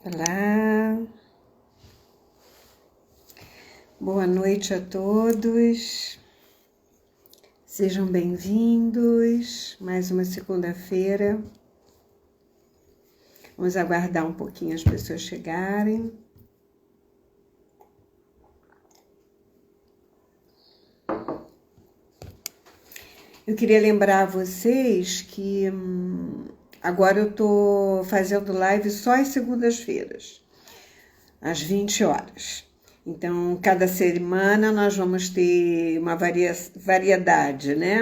Olá, boa noite a todos, sejam bem-vindos, mais uma segunda-feira. Vamos aguardar um pouquinho as pessoas chegarem. Eu queria lembrar a vocês que agora eu tô fazendo live só às segundas-feiras, às 20 horas. Então, cada semana nós vamos ter uma variedade, né?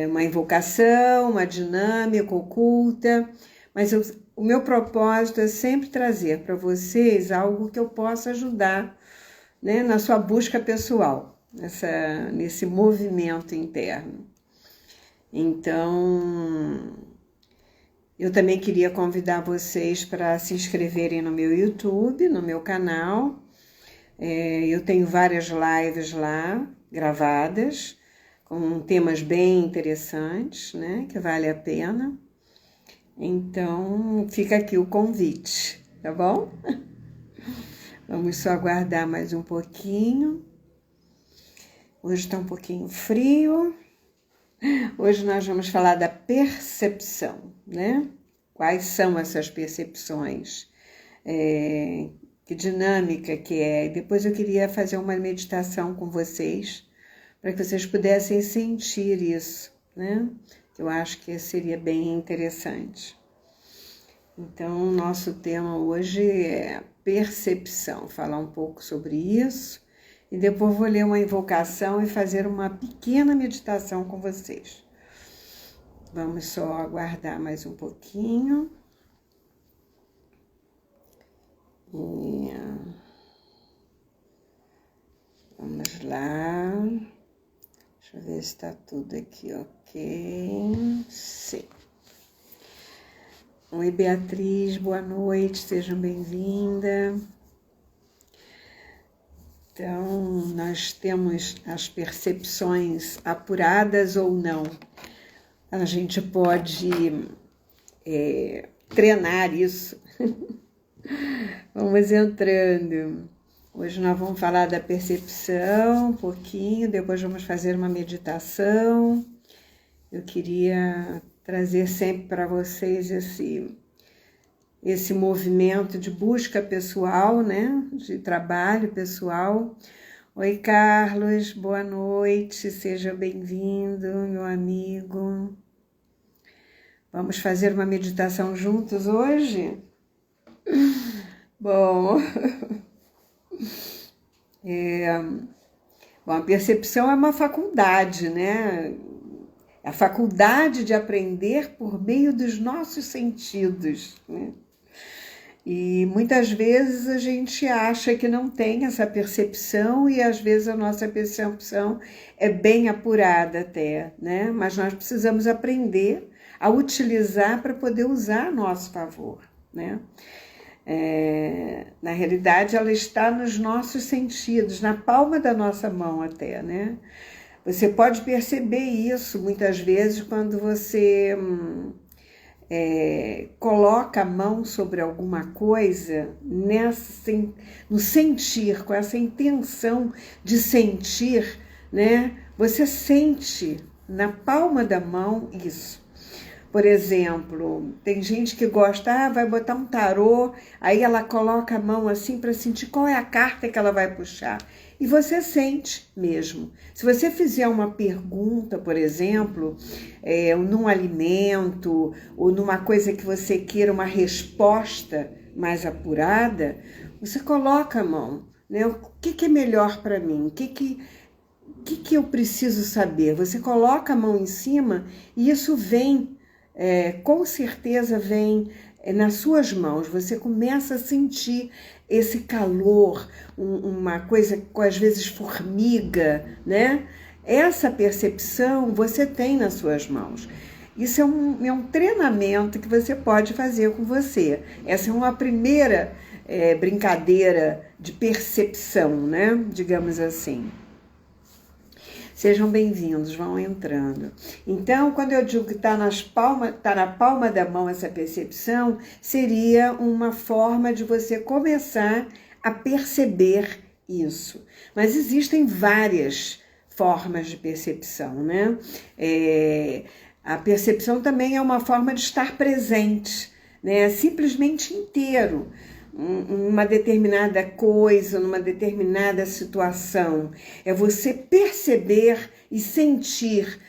Uma invocação, uma dinâmica oculta. Mas o meu propósito é sempre trazer para vocês algo que eu possa ajudar, né, na sua busca pessoal, nesse movimento interno. Então, eu também queria convidar vocês para se inscreverem no meu YouTube, no meu canal. Eu tenho várias lives lá, gravadas, com temas bem interessantes, né, que vale a pena. Então, fica aqui o convite, tá bom? Vamos só aguardar mais um pouquinho. Hoje está um pouquinho frio. Hoje nós vamos falar da percepção, né? Quais são essas percepções? Que dinâmica que é? Depois eu queria fazer uma meditação com vocês, para que vocês pudessem sentir isso, né? Eu acho que seria bem interessante. Então, o nosso tema hoje é percepção, falar um pouco sobre isso, e depois vou ler uma invocação e fazer uma pequena meditação com vocês. Vamos só aguardar mais um pouquinho. Vamos lá. Deixa eu ver se está tudo aqui ok. Sim. Oi, Beatriz, boa noite, seja bem-vinda. Então, nós temos as percepções apuradas ou não. A gente pode treinar isso. Vamos entrando. Hoje nós vamos falar da percepção um pouquinho, depois vamos fazer uma meditação. Eu queria trazer sempre para vocês esse movimento de busca pessoal, né? De trabalho pessoal. Oi, Carlos, boa noite, seja bem-vindo, meu amigo. Vamos fazer uma meditação juntos hoje? Bom, a percepção é uma faculdade, né? A faculdade de aprender por meio dos nossos sentidos, né? E muitas vezes a gente acha que não tem essa percepção e às vezes a nossa percepção é bem apurada até, né? Mas nós precisamos aprender a utilizar para poder usar a nosso favor, né? Na realidade, ela está nos nossos sentidos, na palma da nossa mão até, né? Você pode perceber isso muitas vezes quando você coloca a mão sobre alguma coisa no sentir, com essa intenção de sentir, né? Você sente na palma da mão isso. Por exemplo, tem gente que gosta, vai botar um tarô, aí ela coloca a mão assim para sentir qual é a carta que ela vai puxar. E você sente mesmo. Se você fizer uma pergunta, por exemplo, num alimento ou numa coisa que você queira uma resposta mais apurada, você coloca a mão, né? O que é melhor para mim? O que eu preciso saber? Você coloca a mão em cima e isso vem, com certeza vem nas suas mãos. Você começa a sentir esse calor, uma coisa que às vezes formiga, né? Essa percepção você tem nas suas mãos. Isso é um treinamento que você pode fazer com você. Essa é uma primeira brincadeira de percepção, né? Digamos assim. Sejam bem-vindos, vão entrando. Então, quando eu digo que está na palma da mão essa percepção, seria uma forma de você começar a perceber isso. Mas existem várias formas de percepção, né? A percepção também é uma forma de estar presente, né? Simplesmente inteiro. Uma determinada coisa, numa determinada situação. É você perceber e sentir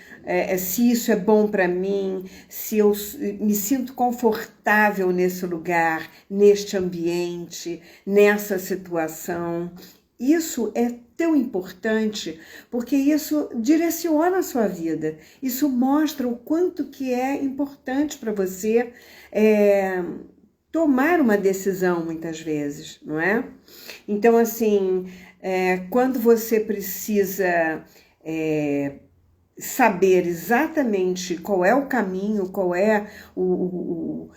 se isso é bom para mim, se eu me sinto confortável nesse lugar, neste ambiente, nessa situação. Isso é tão importante porque isso direciona a sua vida. Isso mostra o quanto que é importante para você tomar uma decisão muitas vezes, não é? Então, assim, quando você precisa saber exatamente qual é o caminho, qual é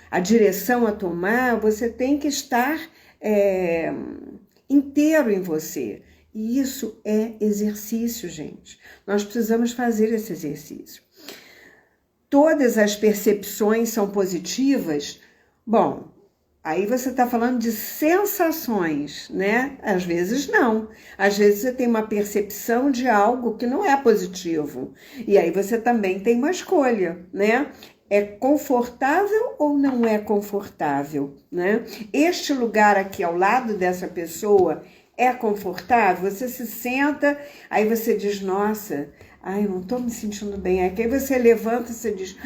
a direção a tomar, você tem que estar inteiro em você. E isso é exercício, gente. Nós precisamos fazer esse exercício. Todas as percepções são positivas? Bom, aí você está falando de sensações, né? Às vezes não. Às vezes você tem uma percepção de algo que não é positivo. E aí você também tem uma escolha, né? É confortável ou não é confortável, né? Este lugar aqui ao lado dessa pessoa é confortável? Você se senta, aí você diz, nossa, eu não estou me sentindo bem. Aí você levanta e você diz,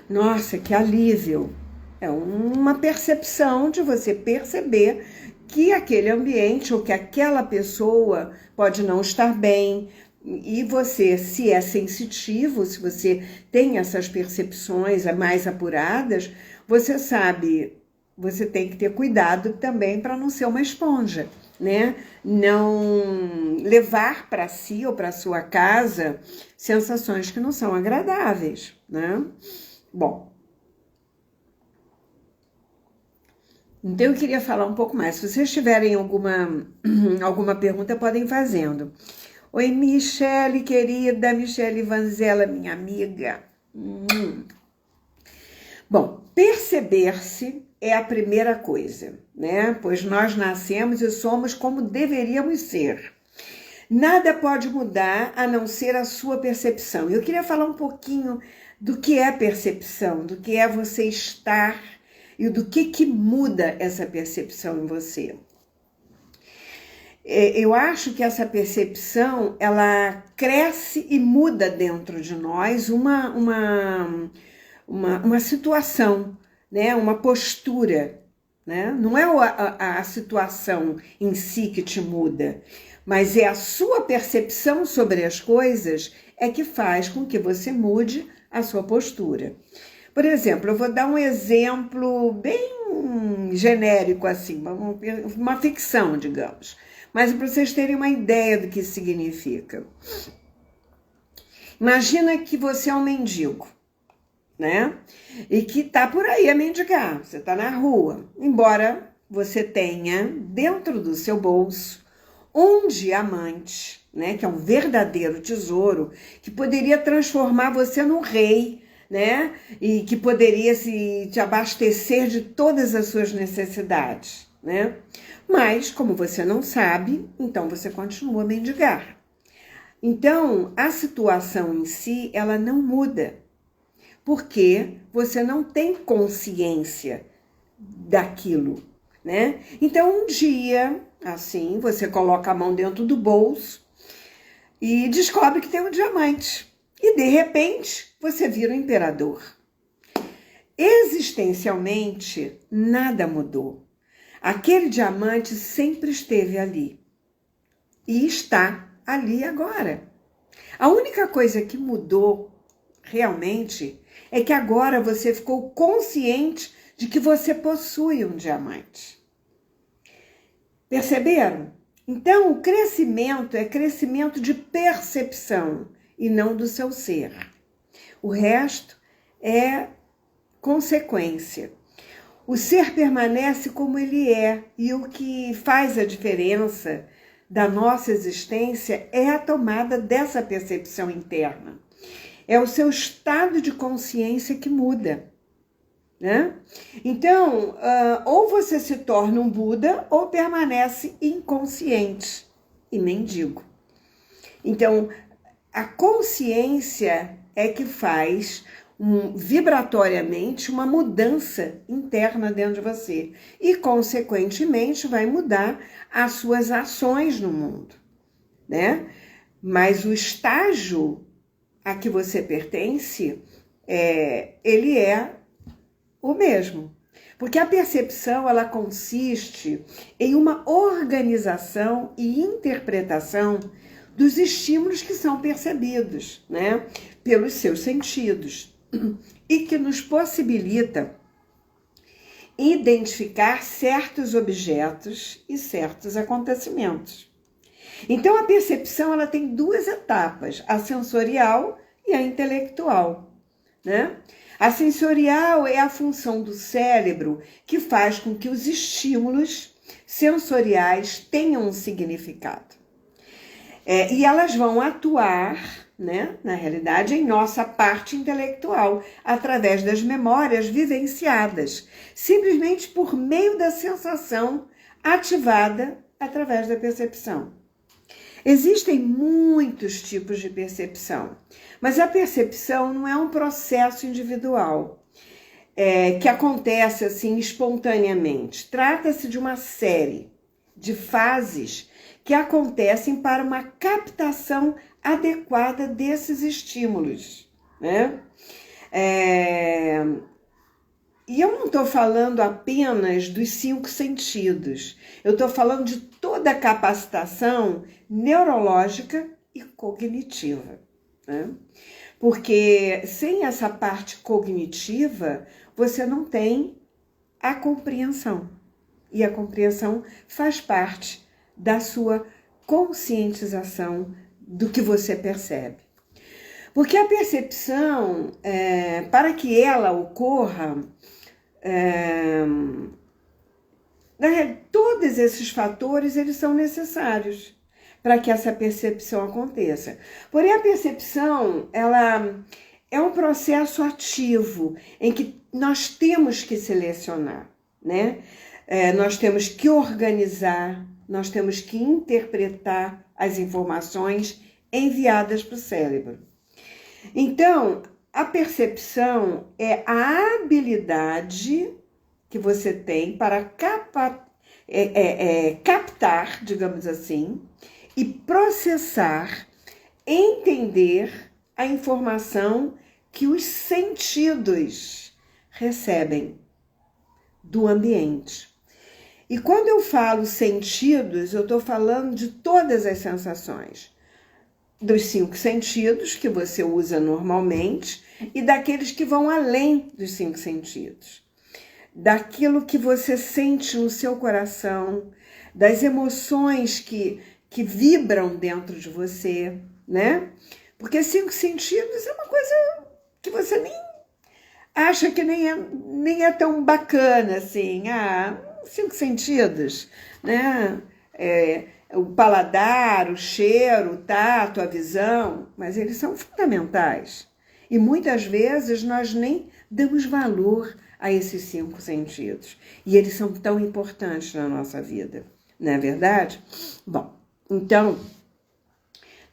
nossa, que alívio. É uma percepção de você perceber que aquele ambiente ou que aquela pessoa pode não estar bem. E você, se é sensitivo, se você tem essas percepções mais apuradas, você sabe, você tem que ter cuidado também para não ser uma esponja, né? Não levar para si ou para sua casa sensações que não são agradáveis, né? Bom, então eu queria falar um pouco mais. Se vocês tiverem alguma pergunta, podem ir fazendo. Oi, Michele, querida, Michele Vanzella, minha amiga. Bom, perceber-se é a primeira coisa, né? Pois nós nascemos e somos como deveríamos ser. Nada pode mudar a não ser a sua percepção. Eu queria falar um pouquinho do que é percepção, do que é você estar e do que muda essa percepção em você. Eu acho que essa percepção, ela cresce e muda dentro de nós uma situação, né? Uma postura, né? Não é a situação em si que te muda, mas é a sua percepção sobre as coisas que faz com que você mude a sua postura. Por exemplo, eu vou dar um exemplo bem genérico assim, uma ficção, digamos. Mas para vocês terem uma ideia do que isso significa. Imagina que você é um mendigo, né? E que está por aí a mendigar, você está na rua. Embora você tenha dentro do seu bolso um diamante, né? Que é um verdadeiro tesouro, que poderia transformar você num rei, né? E que poderia te abastecer de todas as suas necessidades, né? Mas, como você não sabe, então você continua a mendigar. Então, a situação em si, ela não muda, porque você não tem consciência daquilo, né? Então, um dia, assim, você coloca a mão dentro do bolso e descobre que tem um diamante. E, de repente, você vira um imperador. Existencialmente, nada mudou. Aquele diamante sempre esteve ali e está ali agora. A única coisa que mudou realmente é que agora você ficou consciente de que você possui um diamante. Perceberam? Então, o crescimento é crescimento de percepção e não do seu ser. O resto é consequência. O ser permanece como ele é, e o que faz a diferença da nossa existência é a tomada dessa percepção interna. É o seu estado de consciência que muda, né? Então, ou você se torna um Buda ou permanece inconsciente e mendigo. Então, a consciência é que faz vibratoriamente uma mudança interna dentro de você e, consequentemente, vai mudar as suas ações no mundo, né? Mas o estágio a que você pertence, ele é o mesmo. Porque a percepção, ela consiste em uma organização e interpretação dos estímulos que são percebidos, né, pelos seus sentidos e que nos possibilita identificar certos objetos e certos acontecimentos. Então, a percepção, ela tem duas etapas, a sensorial e a intelectual, né? A sensorial é a função do cérebro que faz com que os estímulos sensoriais tenham um significado. E elas vão atuar, né, na realidade, em nossa parte intelectual, através das memórias vivenciadas, simplesmente por meio da sensação ativada através da percepção. Existem muitos tipos de percepção, mas a percepção não é um processo individual que acontece assim espontaneamente. Trata-se de uma série de fases que acontecem para uma captação adequada desses estímulos, né? E eu não estou falando apenas dos 5 sentidos, eu estou falando de toda a capacitação neurológica e cognitiva, né? Porque sem essa parte cognitiva, você não tem a compreensão. E a compreensão faz parte da sua conscientização do que você percebe. Porque a percepção, para que ela ocorra, todos esses fatores eles são necessários para que essa percepção aconteça. Porém, a percepção, ela é um processo ativo em que nós temos que selecionar, né? Nós temos que organizar, nós temos que interpretar as informações enviadas para o cérebro. Então, a percepção é a habilidade que você tem para captar, digamos assim, e processar, entender a informação que os sentidos recebem do ambiente. E quando eu falo sentidos, eu estou falando de todas as sensações. Dos 5 sentidos que você usa normalmente e daqueles que vão além dos 5 sentidos. Daquilo que você sente no seu coração, das emoções que vibram dentro de você, né? Porque 5 sentidos é uma coisa que você nem acha que nem é tão bacana assim. 5 sentidos, né? O paladar, o cheiro, o tato, a visão, mas eles são fundamentais. E muitas vezes nós nem damos valor a esses 5 sentidos. E eles são tão importantes na nossa vida, não é verdade? Bom, então,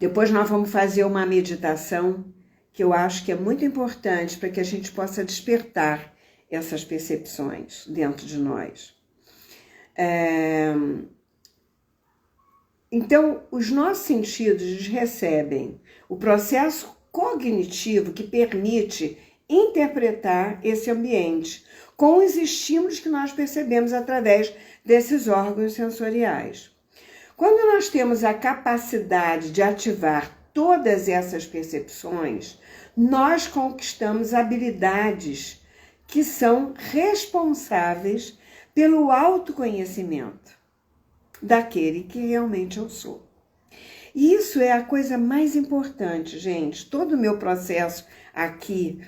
depois nós vamos fazer uma meditação que eu acho que é muito importante para que a gente possa despertar essas percepções dentro de nós. Então, os nossos sentidos recebem o processo cognitivo que permite interpretar esse ambiente com os estímulos que nós percebemos através desses órgãos sensoriais. Quando nós temos a capacidade de ativar todas essas percepções, nós conquistamos habilidades que são responsáveis pelo autoconhecimento daquele que realmente eu sou. E isso é a coisa mais importante, gente. Todo o meu processo aqui,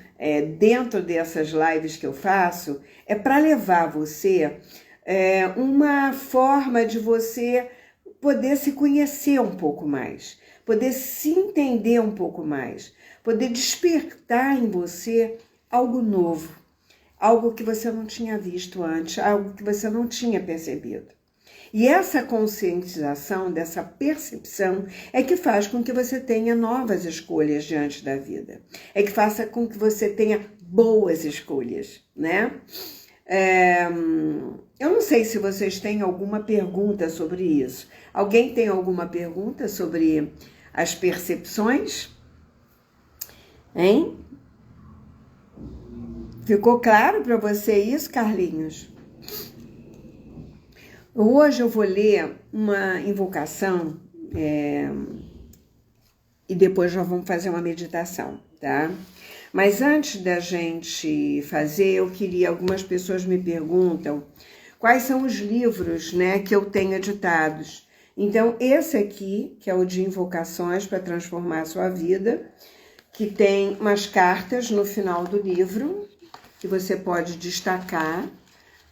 dentro dessas lives que eu faço, é para levar você uma forma de você poder se conhecer um pouco mais, poder se entender um pouco mais, poder despertar em você algo novo, algo que você não tinha visto antes, algo que você não tinha percebido. E essa conscientização, dessa percepção, é que faz com que você tenha novas escolhas diante da vida. É que faça com que você tenha boas escolhas, né? Eu não sei se vocês têm alguma pergunta sobre isso. Alguém tem alguma pergunta sobre as percepções? Hein? Ficou claro para você isso, Carlinhos? Hoje eu vou ler uma invocação e depois nós vamos fazer uma meditação, tá? Mas antes da gente fazer, algumas pessoas me perguntam quais são os livros, né, que eu tenho editados. Então, esse aqui, que é o de Invocações para Transformar a Sua Vida, que tem umas cartas no final do livro, que você pode destacar,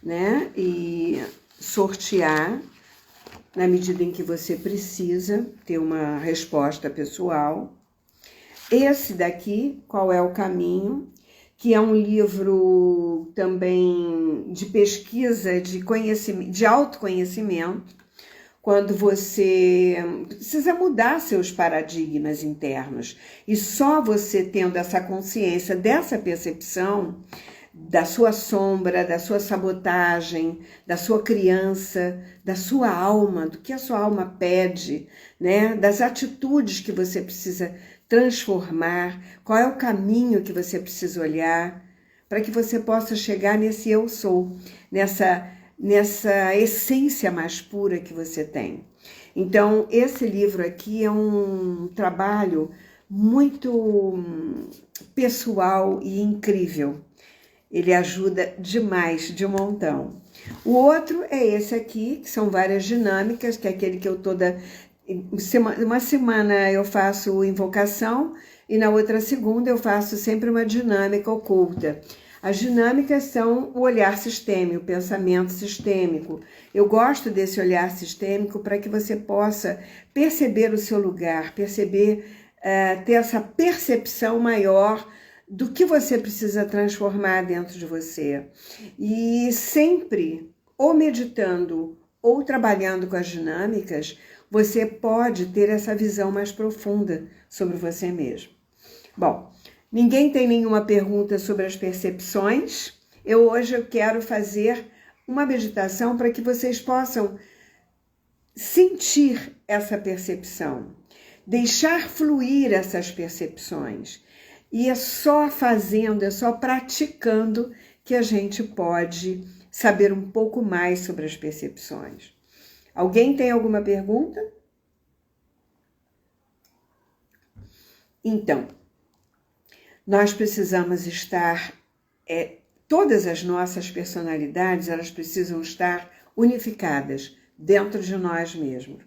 né, e sortear na medida em que você precisa ter uma resposta pessoal. Esse daqui, Qual é o Caminho, que é um livro também de pesquisa, de conhecimento, de autoconhecimento, quando você precisa mudar seus paradigmas internos. E só você tendo essa consciência, dessa percepção, da sua sombra, da sua sabotagem, da sua criança, da sua alma, do que a sua alma pede, né? Das atitudes que você precisa transformar, qual é o caminho que você precisa olhar, para que você possa chegar nesse eu sou, nessa essência mais pura que você tem. Então, esse livro aqui é um trabalho muito pessoal e incrível. Ele ajuda demais, de montão. O outro é esse aqui, que são várias dinâmicas, que é aquele que eu uma semana eu faço invocação e na outra segunda eu faço sempre uma dinâmica oculta. As dinâmicas são o olhar sistêmico, o pensamento sistêmico. Eu gosto desse olhar sistêmico para que você possa perceber o seu lugar, ter essa percepção maior do que você precisa transformar dentro de você. E sempre, ou meditando ou trabalhando com as dinâmicas, você pode ter essa visão mais profunda sobre você mesmo. Bom, ninguém tem nenhuma pergunta sobre as percepções. Hoje eu quero fazer uma meditação para que vocês possam sentir essa percepção, deixar fluir essas percepções. E é só fazendo, é só praticando que a gente pode saber um pouco mais sobre as percepções. Alguém tem alguma pergunta? Então, nós precisamos estar, todas as nossas personalidades, elas precisam estar unificadas dentro de nós mesmos,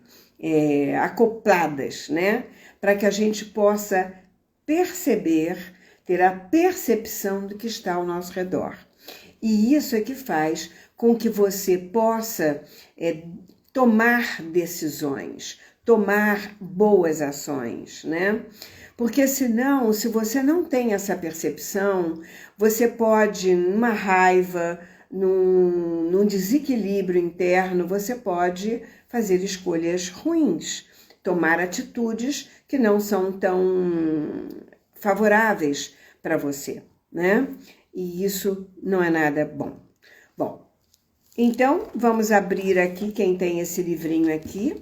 acopladas, né? Para que a gente possa perceber, ter a percepção do que está ao nosso redor. E isso é que faz com que você possa tomar decisões, tomar boas ações, né? Porque senão, se você não tem essa percepção, você pode, numa raiva, num desequilíbrio interno, você pode fazer escolhas ruins, tomar atitudes que não são tão favoráveis para você, né? E isso não é nada bom. Bom, então vamos abrir aqui, quem tem esse livrinho aqui,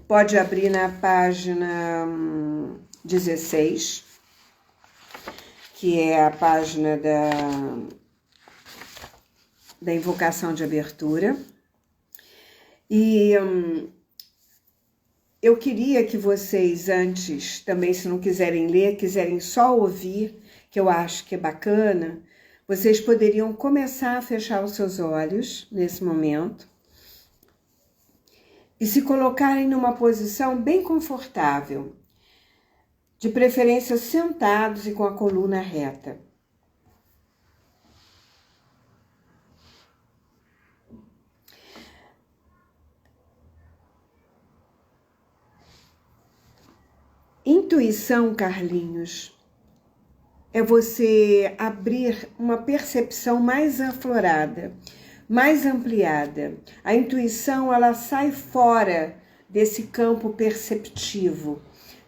pode abrir na página 16, que é a página da invocação de abertura. E eu queria que vocês antes, também se não quiserem ler, quiserem só ouvir, que eu acho que é bacana, vocês poderiam começar a fechar os seus olhos nesse momento e se colocarem numa posição bem confortável, de preferência sentados e com a coluna reta. Intuição, Carlinhos, é você abrir uma percepção mais aflorada, mais ampliada. A intuição, ela sai fora desse campo perceptivo,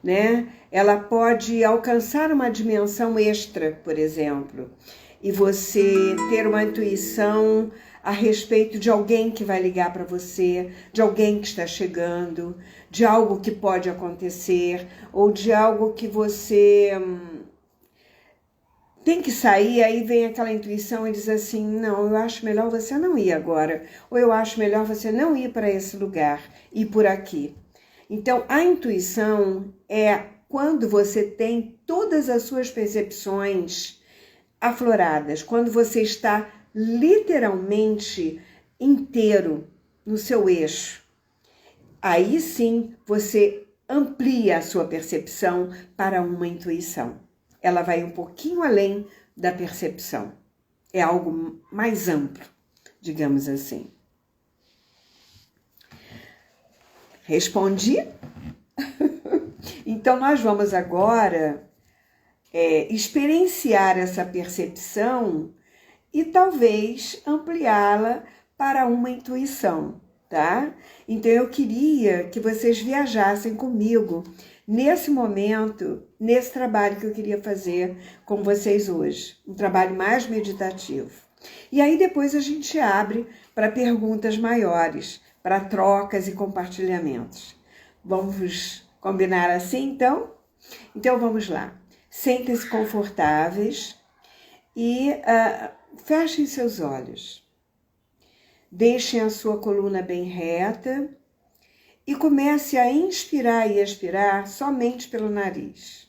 né? Ela pode alcançar uma dimensão extra, por exemplo, e você ter uma intuição a respeito de alguém que vai ligar para você, de alguém que está chegando, de algo que pode acontecer, ou de algo que você tem que sair, aí vem aquela intuição e diz assim, não, eu acho melhor você não ir agora, ou eu acho melhor você não ir para esse lugar, ir por aqui. Então, a intuição é quando você tem todas as suas percepções afloradas, quando você está literalmente inteiro no seu eixo. Aí sim, você amplia a sua percepção para uma intuição. Ela vai um pouquinho além da percepção. É algo mais amplo, digamos assim. Respondi? Então, nós vamos agora experienciar essa percepção e talvez ampliá-la para uma intuição, tá? Então, eu queria que vocês viajassem comigo nesse momento, nesse trabalho que eu queria fazer com vocês hoje. Um trabalho mais meditativo. E aí depois a gente abre para perguntas maiores, para trocas e compartilhamentos. Vamos combinar assim, então? Então, vamos lá. Sentem-se confortáveis e fechem seus olhos. Deixem a sua coluna bem reta e comece a inspirar e expirar somente pelo nariz.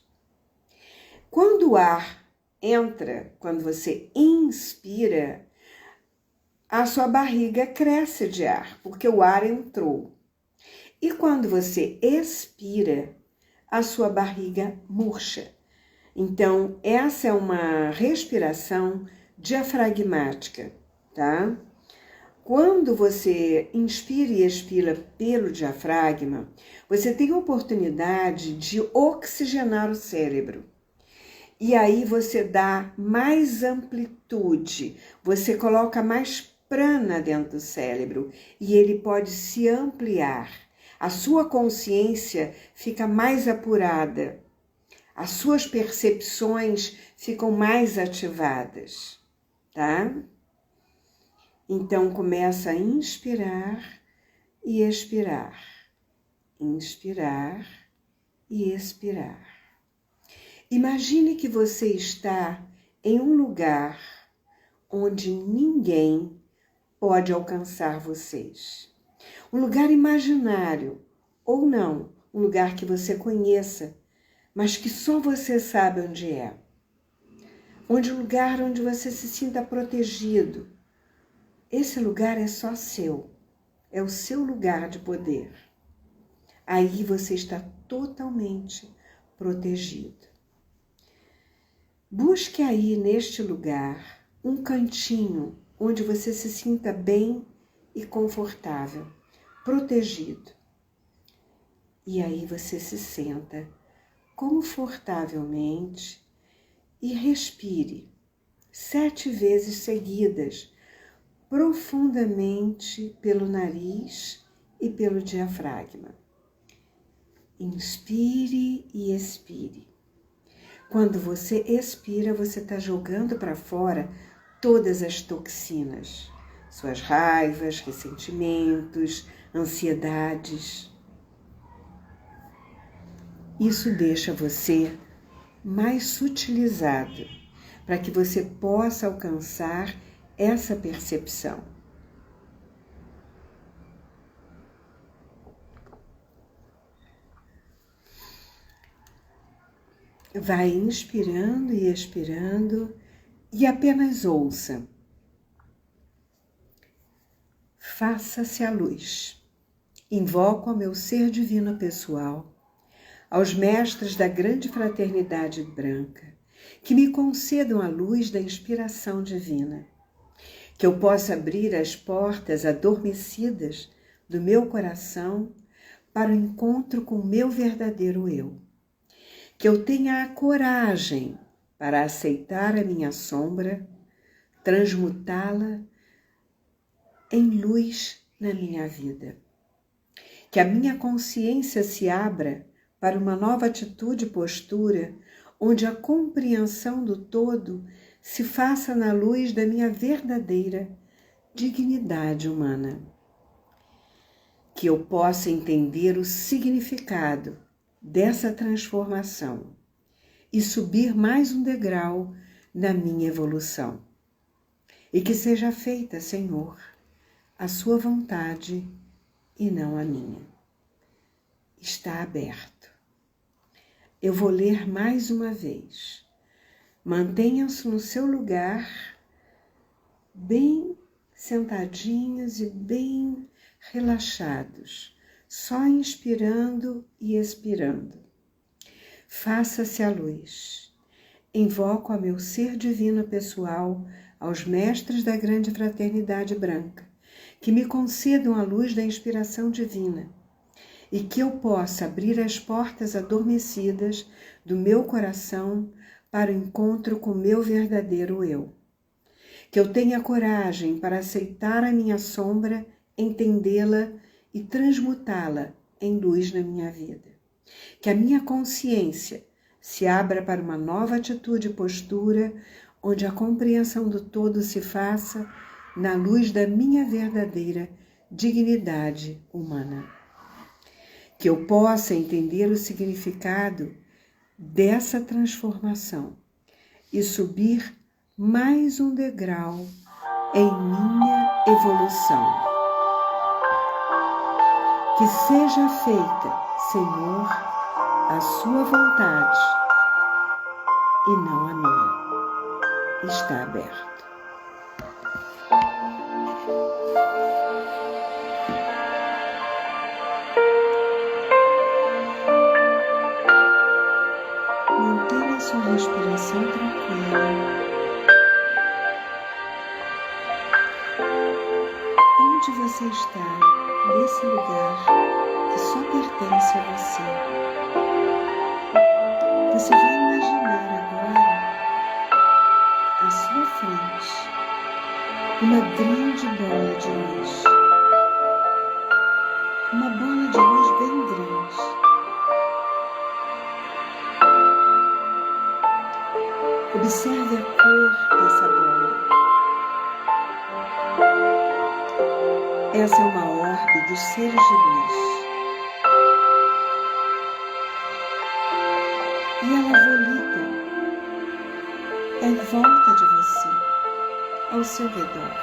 Quando o ar entra, quando você inspira, a sua barriga cresce de ar, porque o ar entrou. E quando você expira, a sua barriga murcha. Então, essa é uma respiração diafragmática, tá? Quando você inspira e expira pelo diafragma, você tem a oportunidade de oxigenar o cérebro. E aí você dá mais amplitude, você coloca mais prana dentro do cérebro e ele pode se ampliar. A sua consciência fica mais apurada, as suas percepções ficam mais ativadas, tá? Então, começa a inspirar e expirar. Inspirar e expirar. Imagine que você está em um lugar onde ninguém pode alcançar vocês. Um lugar imaginário, ou não, um lugar que você conheça, mas que só você sabe onde é. Um lugar onde você se sinta protegido. Esse lugar é só seu, é o seu lugar de poder. Aí você está totalmente protegido. Busque aí neste lugar um cantinho onde você se sinta bem e confortável, protegido. E aí você se senta confortavelmente e respire 7 vezes seguidas, profundamente pelo nariz e pelo diafragma. Inspire e expire. Quando você expira, você está jogando para fora todas as toxinas, suas raivas, ressentimentos, ansiedades. Isso deixa você mais sutilizado, para que você possa alcançar essa percepção. Vai inspirando e expirando e apenas ouça. Faça-se a luz. Invoco ao meu ser divino pessoal, aos mestres da grande fraternidade branca, que me concedam a luz da inspiração divina, que eu possa abrir as portas adormecidas do meu coração para o encontro com o meu verdadeiro eu, Que eu tenha a coragem para aceitar a minha sombra, transmutá-la em luz na minha vida. Que a minha consciência se abra para uma nova atitude e postura, onde a compreensão do todo se faça na luz da minha verdadeira dignidade humana. Que eu possa entender o significado dessa transformação e subir mais um degrau na minha evolução. E que seja feita, Senhor, a sua vontade e não a minha. Está aberto. Eu vou ler mais uma vez. Mantenham-se no seu lugar, bem sentadinhos e bem relaxados, só inspirando e expirando. Faça-se a luz. Invoco a meu ser divino pessoal, aos mestres da grande fraternidade branca, que me concedam a luz da inspiração divina e que eu possa abrir as portas adormecidas do meu coração para o encontro com o meu verdadeiro eu. Que eu tenha coragem para aceitar a minha sombra, entendê-la e transmutá-la em luz na minha vida. Que a minha consciência se abra para uma nova atitude e postura, onde a compreensão do todo se faça na luz da minha verdadeira dignidade humana. Que eu possa entender o significado dessa transformação e subir mais um degrau em minha evolução. Que seja feita, Senhor, a sua vontade e não a minha. Está aberto. Mantenha sua respiração tranquila. Onde você está, nesse lugar que só pertence a você. Você vai imaginar agora, à sua frente, uma grande bola de luz. Uma bola de luz bem grande. Observe a cor dessa bola. Essa é uma orbe dos seres de luz. E ela volita em volta de você, ao seu redor.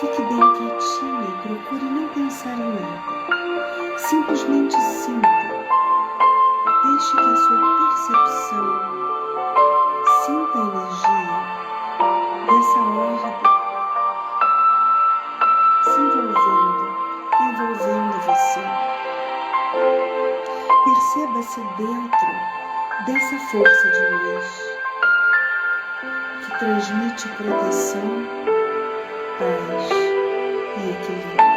Fique bem quietinha e procure não pensar em nada. Simplesmente sinta. Deixe que a sua percepção sinta a energia dessa orbe se envolvendo você. Perceba-se dentro dessa força de luz que transmite proteção, paz e equilíbrio.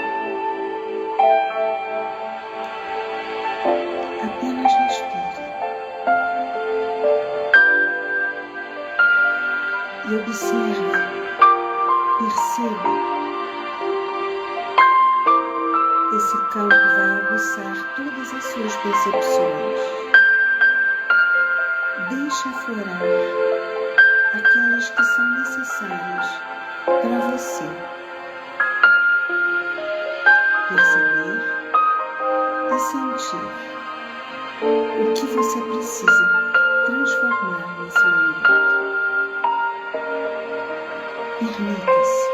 Apenas respire e observe, perceba. Esse campo vai aguçar todas as suas percepções. Deixe aflorar aquelas que são necessárias para você perceber e sentir o que você precisa transformar nesse momento. Permita-se.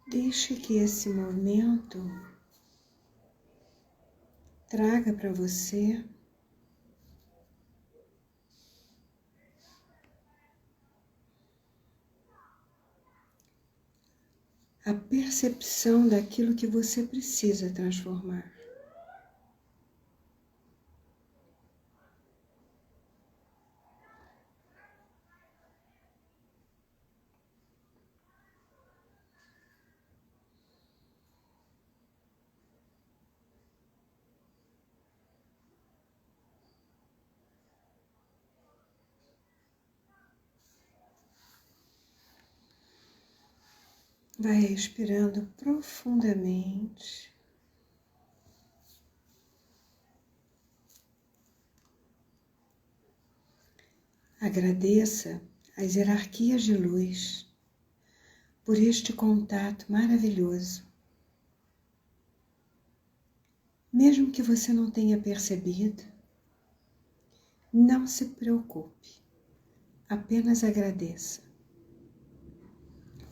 Deixe que esse movimento traga para você a percepção daquilo que você precisa transformar. Vai respirando profundamente. Agradeça às hierarquias de luz por este contato maravilhoso. Mesmo que você não tenha percebido, não se preocupe, apenas agradeça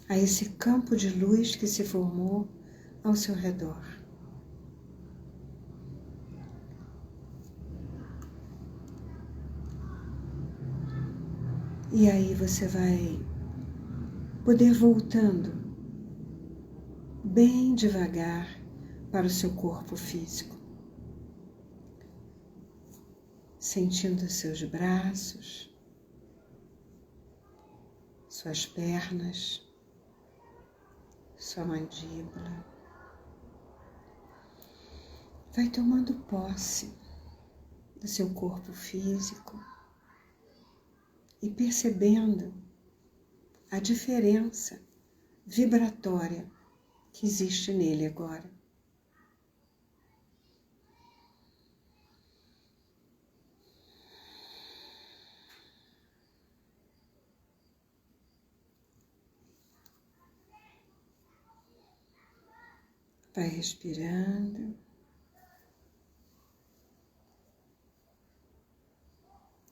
a esse campo de luz que se formou ao seu redor. E aí você vai poder voltando bem devagar para o seu corpo físico, sentindo seus braços, suas pernas, sua mandíbula. Vai tomando posse do seu corpo físico e percebendo a diferença vibratória que existe nele agora. Vai respirando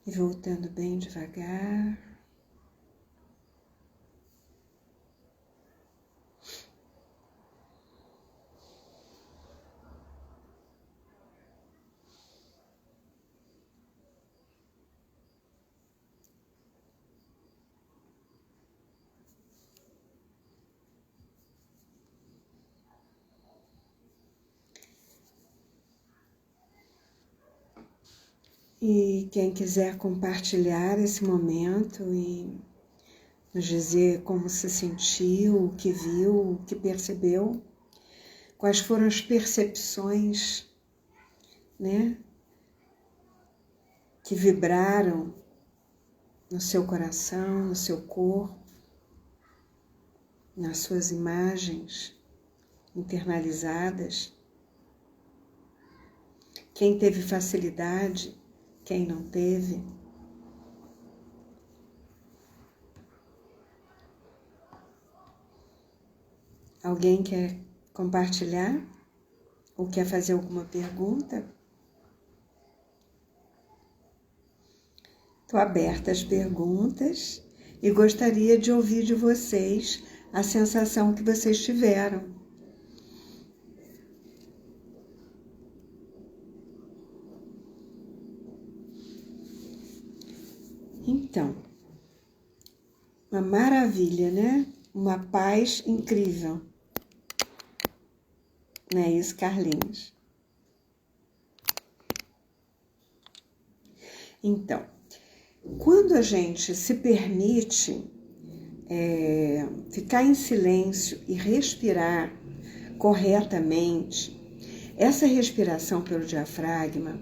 e voltando bem devagar. E quem quiser compartilhar esse momento e nos dizer como se sentiu, o que viu, o que percebeu, quais foram as percepções, né, que vibraram no seu coração, no seu corpo, nas suas imagens internalizadas. Quem teve facilidade, quem não teve. Alguém quer compartilhar? Ou quer fazer alguma pergunta? Estou aberta às perguntas e gostaria de ouvir de vocês a sensação que vocês tiveram. Então, uma maravilha, né? Uma paz incrível. Não é isso, Carlinhos? Então, quando a gente se permite ficar em silêncio e respirar corretamente, essa respiração pelo diafragma,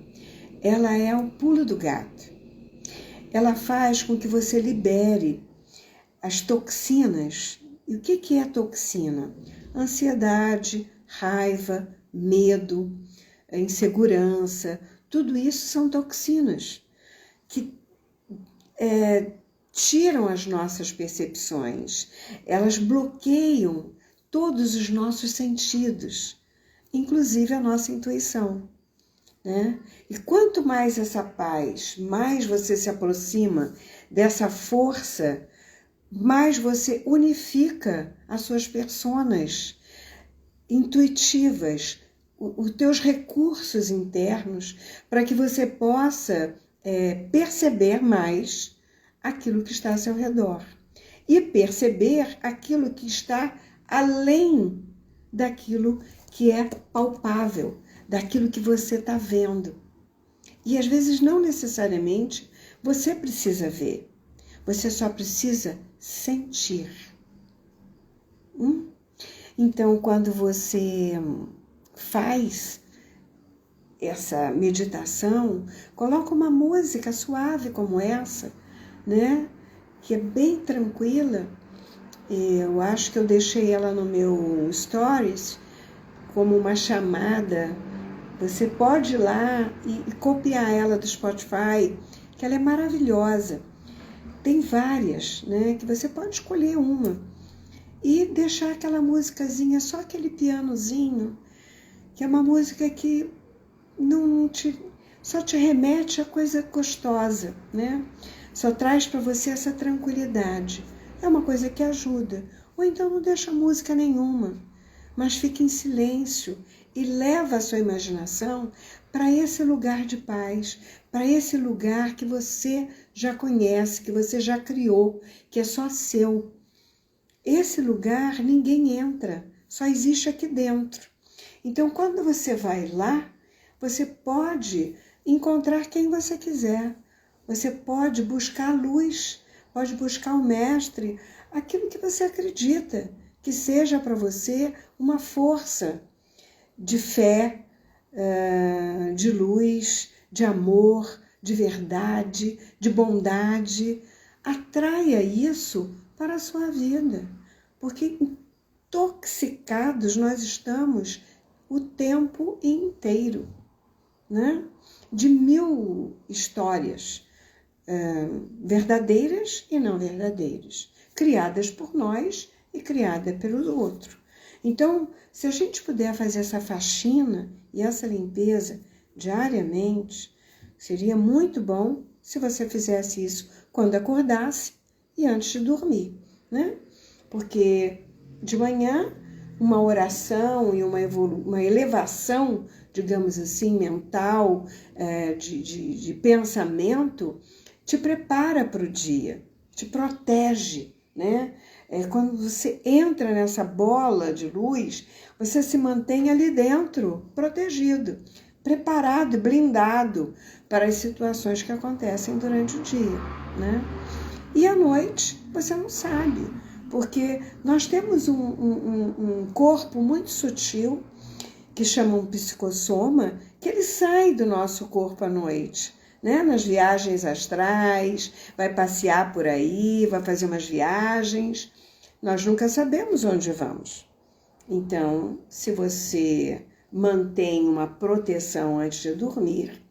ela é o pulo do gato. Ela faz com que você libere as toxinas. E o que é toxina? Ansiedade, raiva, medo, insegurança, tudo isso são toxinas que tiram as nossas percepções, elas bloqueiam todos os nossos sentidos, inclusive a nossa intuição, né? E quanto mais essa paz, mais você se aproxima dessa força mais você unifica as suas personas intuitivas, os teus recursos internos, para que você possa perceber mais aquilo que está ao seu redor e perceber aquilo que está além daquilo que é palpável, daquilo que você está vendo. E às vezes não necessariamente você precisa ver, você só precisa sentir. Então, quando você faz essa meditação, coloca uma música suave como essa, né? Que é bem tranquila. Eu acho que eu deixei ela no meu stories como uma chamada. Você pode ir lá e copiar ela do Spotify, que ela é maravilhosa. Tem várias, né? Que você pode escolher uma e deixar aquela musicazinha, só aquele pianozinho, que é uma música que só te remete a coisa gostosa, né? Só traz para você essa tranquilidade. É uma coisa que ajuda. Ou então não deixa música nenhuma, mas fica em silêncio e leva a sua imaginação para esse lugar de paz, para esse lugar que você já conhece, que você já criou, que é só seu. Esse lugar ninguém entra, só existe aqui dentro. Então, quando você vai lá, você pode encontrar quem você quiser. Você pode buscar a luz, pode buscar o mestre, aquilo que você acredita, que seja para você uma força de fé, de luz, de amor, de verdade, de bondade. Atraia isso para a sua vida, porque intoxicados nós estamos o tempo inteiro, né? De 1000 histórias, verdadeiras e não verdadeiras, criadas por nós e criadas pelo outro. Então, se a gente puder fazer essa faxina e essa limpeza diariamente, seria muito bom se você fizesse isso quando acordasse e antes de dormir, né? Porque de manhã, uma oração e uma elevação, digamos assim, mental, de pensamento, te prepara para o dia, te protege, né? Quando você entra nessa bola de luz, você se mantém ali dentro, protegido, preparado, blindado para as situações que acontecem durante o dia, né? E à noite, você não sabe, porque nós temos um corpo muito sutil, que chamam psicossoma, que ele sai do nosso corpo à noite, né? Nas viagens astrais, vai passear por aí, vai fazer umas viagens. Nós nunca sabemos onde vamos. Então, se você mantém uma proteção antes de dormir,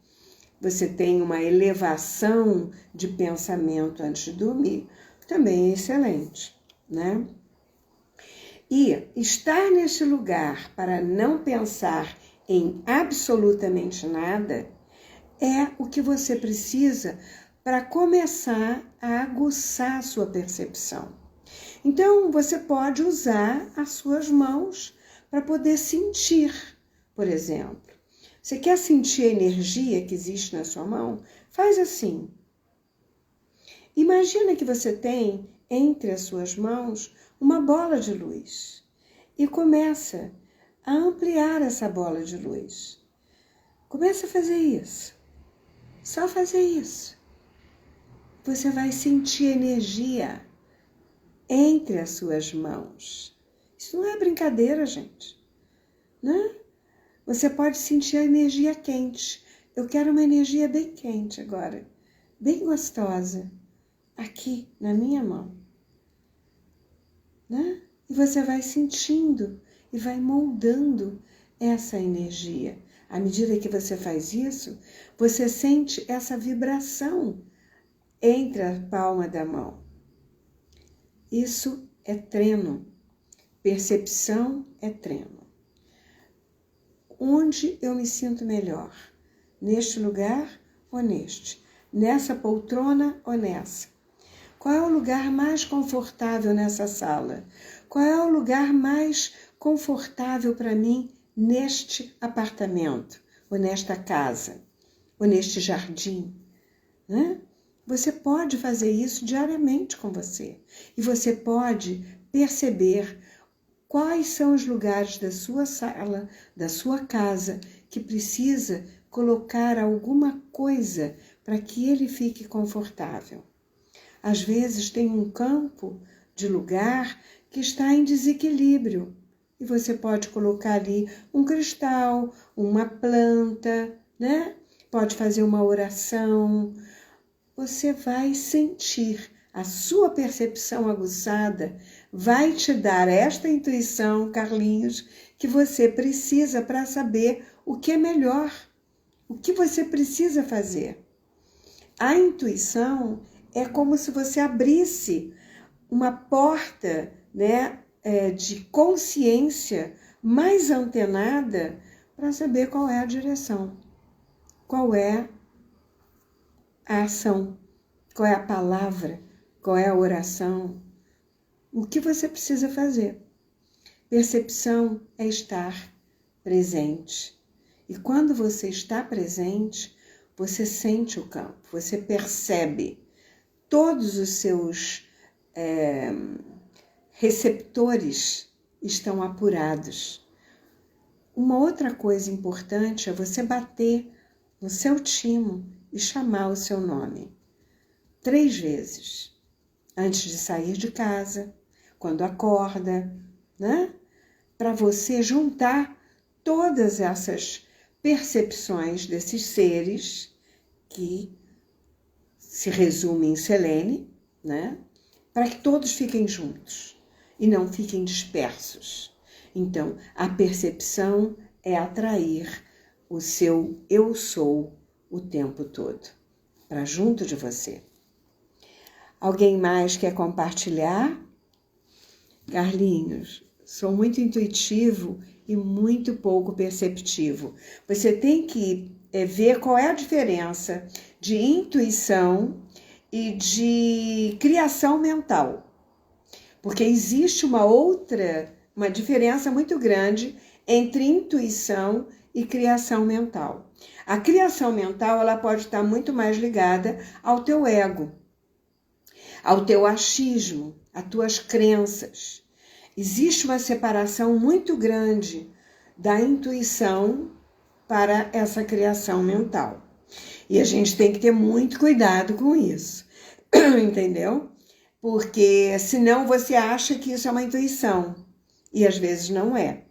você tem uma elevação de pensamento antes de dormir, também é excelente, né? E estar neste lugar para não pensar em absolutamente nada é o que você precisa para começar a aguçar a sua percepção. Então, você pode usar as suas mãos para poder sentir, por exemplo. Você quer sentir a energia que existe na sua mão? Faz assim. Imagina que você tem entre as suas mãos uma bola de luz e começa a ampliar essa bola de luz. Começa a fazer isso. Só fazer isso. Você vai sentir energia entre as suas mãos. Isso não é brincadeira, gente, né? Você pode sentir a energia quente. Eu quero uma energia bem quente agora, bem gostosa, aqui na minha mão, né? E você vai sentindo e vai moldando essa energia. À medida que você faz isso, você sente essa vibração entre a palma da mão. Isso é treino. Percepção é treino. Onde eu me sinto melhor? Neste lugar ou neste? Nessa poltrona ou nessa? Qual é o lugar mais confortável nessa sala? Qual é o lugar mais confortável para mim neste apartamento, ou nesta casa, ou neste jardim? Né? Você pode fazer isso diariamente com você. E você pode perceber quais são os lugares da sua sala, da sua casa, que precisa colocar alguma coisa para que ele fique confortável. Às vezes tem um campo de lugar que está em desequilíbrio e você pode colocar ali um cristal, uma planta, né? Pode fazer uma oração. Você vai sentir, a sua percepção aguçada vai te dar esta intuição, Carlinhos, que você precisa para saber o que é melhor, o que você precisa fazer. A intuição é como se você abrisse uma porta, né, de consciência mais antenada para saber qual é a direção, qual é a ação, qual é a palavra, qual é a oração, o que você precisa fazer. Percepção é estar presente. E quando você está presente, você sente o campo, você percebe. Todos os seus receptores estão apurados. Uma outra coisa importante é você bater no seu timo e chamar o seu nome 3 vezes. Antes de sair de casa, quando acorda, né? Para você juntar todas essas percepções desses seres que se resumem em Selene, né? Para que todos fiquem juntos e não fiquem dispersos. Então, a percepção é atrair o seu eu sou o tempo todo, para junto de você. Alguém mais quer compartilhar? Carlinhos, sou muito intuitivo e muito pouco perceptivo. Você tem que ver qual é a diferença de intuição e de criação mental. Porque existe uma diferença muito grande entre intuição e criação mental. A criação mental, ela pode estar muito mais ligada ao teu ego, ao teu achismo, às tuas crenças. Existe uma separação muito grande da intuição para essa criação mental. E a gente tem que ter muito cuidado com isso, entendeu? Porque senão você acha que isso é uma intuição, e às vezes não é.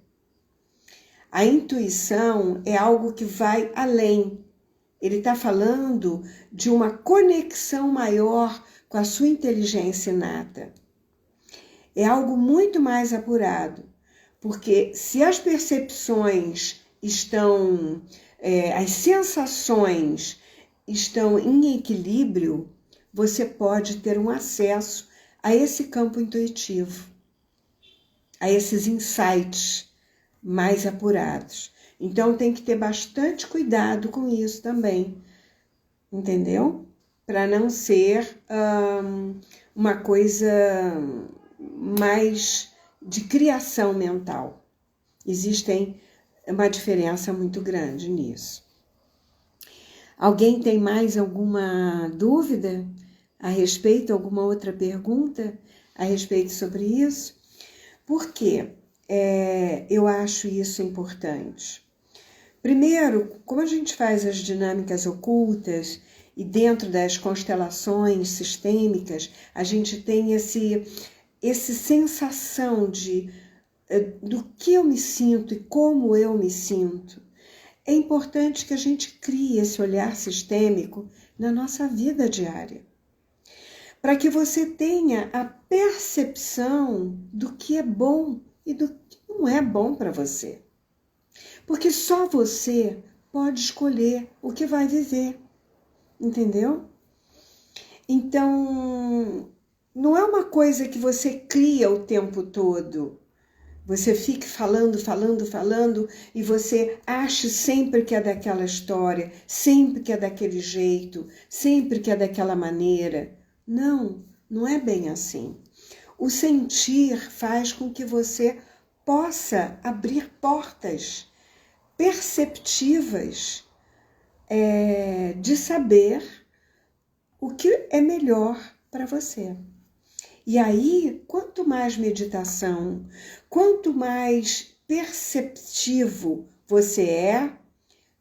A intuição é algo que vai além. Ele está falando de uma conexão maior com a sua inteligência inata. É algo muito mais apurado, porque se as percepções estão, as sensações estão em equilíbrio, você pode ter um acesso a esse campo intuitivo, a esses insights mais apurados. Então tem que ter bastante cuidado com isso também, entendeu? Para não ser uma coisa mais de criação mental. Existe uma diferença muito grande nisso. Alguém tem mais alguma dúvida a respeito, alguma outra pergunta a respeito sobre isso? Por quê? Eu acho isso importante. Primeiro, como a gente faz as dinâmicas ocultas e dentro das constelações sistêmicas, a gente tem essa sensação do que eu me sinto e como eu me sinto. É importante que a gente crie esse olhar sistêmico na nossa vida diária, para que você tenha a percepção do que é bom e do que não é bom para você. Porque só você pode escolher o que vai viver, entendeu? Então, não é uma coisa que você cria o tempo todo. Você fica falando e você acha sempre que é daquela história, sempre que é daquele jeito, sempre que é daquela maneira. Não, Não é bem assim. O sentir faz com que você possa abrir portas perceptivas de saber o que é melhor para você. E aí, quanto mais meditação, quanto mais perceptivo você é,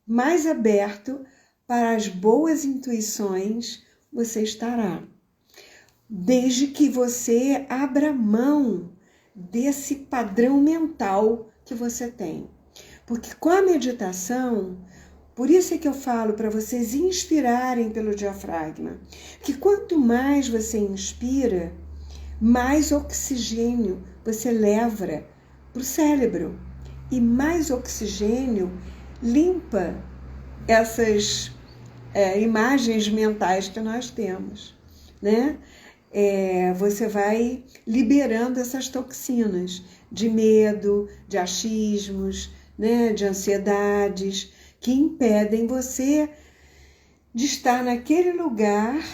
mais aberto para as boas intuições você estará. Desde que você abra mão desse padrão mental que você tem. Porque com a meditação, por isso é que eu falo para vocês inspirarem pelo diafragma, que quanto mais você inspira, mais oxigênio você leva para o cérebro. E mais oxigênio limpa essas imagens mentais que nós temos, né? Você vai liberando essas toxinas de medo, de achismos, né? De ansiedades, que impedem você de estar naquele lugar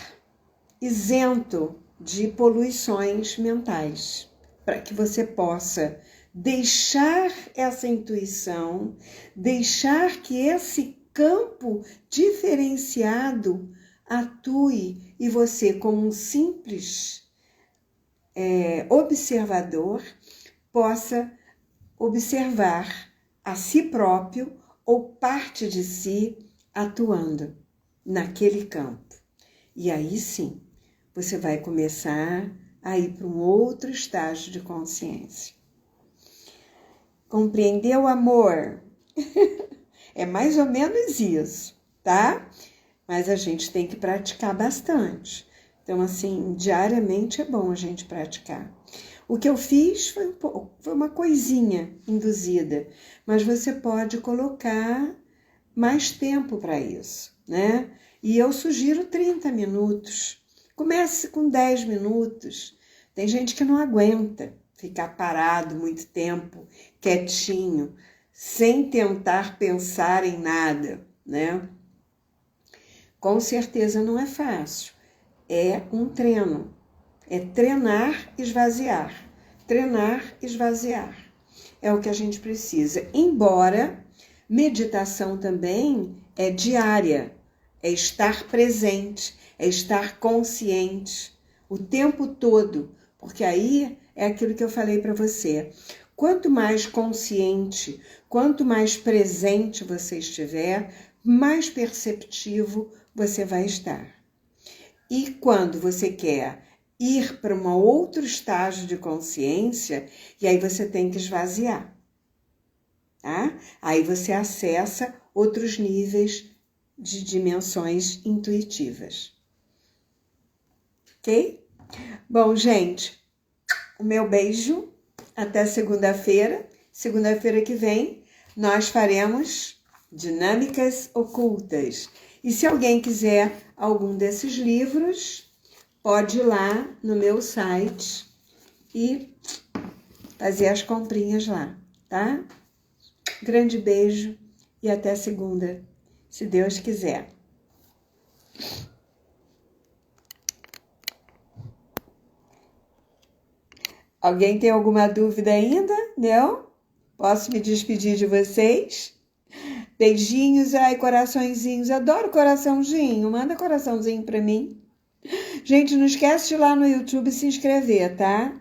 isento de poluições mentais, para que você possa deixar essa intuição, deixar que esse campo diferenciado atue e você, como um simples observador, possa observar a si próprio ou parte de si atuando naquele campo. E aí sim, você vai começar a ir para um outro estágio de consciência. Compreendeu, amor? É mais ou menos isso, tá? Mas a gente tem que praticar bastante. Então, assim, diariamente é bom a gente praticar. O que eu fiz foi uma coisinha induzida, mas você pode colocar mais tempo para isso, né? E eu sugiro 30 minutos. Comece com 10 minutos. Tem gente que não aguenta ficar parado muito tempo, quietinho, sem tentar pensar em nada, né? Com certeza não é fácil. É um treino. É treinar, esvaziar. Treinar, esvaziar. É o que a gente precisa. Embora meditação também é diária. É estar presente, é estar consciente o tempo todo. Porque aí é aquilo que eu falei para você. Quanto mais consciente, quanto mais presente você estiver, mais perceptivo você vai estar. E quando você quer ir para um outro estágio de consciência, e aí você tem que esvaziar, tá? Aí você acessa outros níveis de dimensões intuitivas. Ok? Bom, gente, o meu beijo. Até segunda-feira. Segunda-feira que vem, nós faremos Dinâmicas Ocultas. E se alguém quiser algum desses livros, pode ir lá no meu site e fazer as comprinhas lá, tá? Grande beijo e até segunda, se Deus quiser. Alguém tem alguma dúvida ainda? Não? Posso me despedir de vocês? Beijinhos, ai, coraçõezinhos. Adoro coraçãozinho. Manda coraçãozinho pra mim. Gente, não esquece de ir lá no YouTube se inscrever, tá?